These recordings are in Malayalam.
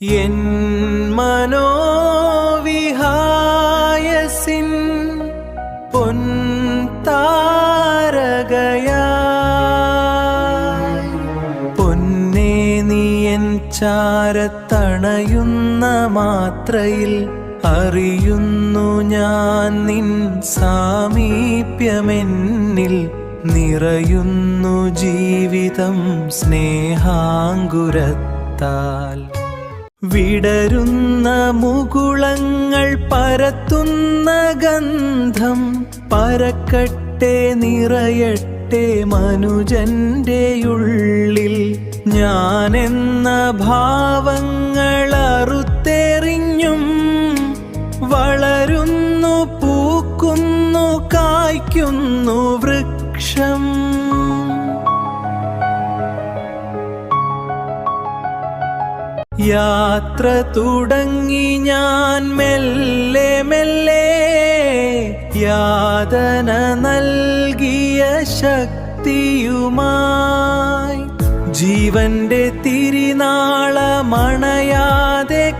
എൻ മനോവിഹായസിൻ പൊൻതാരകയായി പൊന്നേ നീ എൻ ചാരത്തണയുന്ന മാത്രയിൽ അറിയുന്നു ഞാൻ നിൻ സാമീപ്യമെന്നിൽ നിറയുന്നു ജീവിതം സ്നേഹാങ്കുരത്താൽ. വിടരുന്ന മുകുളങ്ങൾ പരത്തുന്ന ഗന്ധം പരക്കട്ടെ നിറയട്ടെ മനുജന്റെ ഉള്ളിൽ. ഞാനെന്ന ഭാവങ്ങൾ അറുത്തെറിഞ്ഞും വളരുന്നു പൂക്കുന്നു കായ്ക്കുന്നു വൃക്ഷം. യാത്ര തുടങ്ങി ഞാൻ മെല്ലെ മെല്ലെ യാതന നൽകിയ ശക്തിയുമായി. ജീവന്റെ തിരിനാളമണയാതെ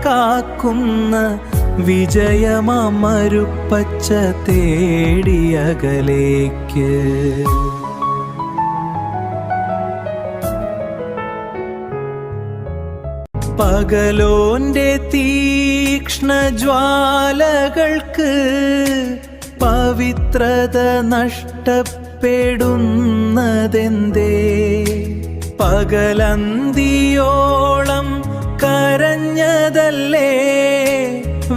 കാക്കുന്ന വിജയമമരുപ്പച്ച തേടിയകലേക്ക്. പകലോന്റെ തീക്ഷ്ണജ്വാലകൾക്ക് പവിത്രത നഷ്ടപ്പെടുന്നതെന്തേ? പകലന്തിയോളം കരഞ്ഞതല്ലേ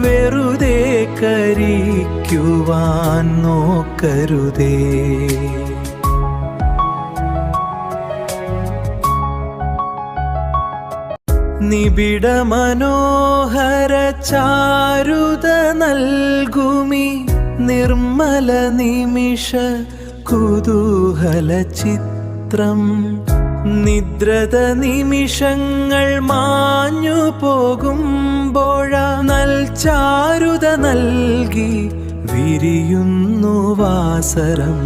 വെറുതെ കരിക്കുവാൻ നോക്കരുതേ. നിബിഡ മനോഹര ചാരുത നൽകുമി നിർമ്മല നിമിഷ കുതൂഹല ചിത്രം. നിദ്രത നിമിഷങ്ങൾ മാഞ്ഞു പോകുമ്പോഴ നൽചാരുത നൽകി വിരിയുന്നു വാസരം.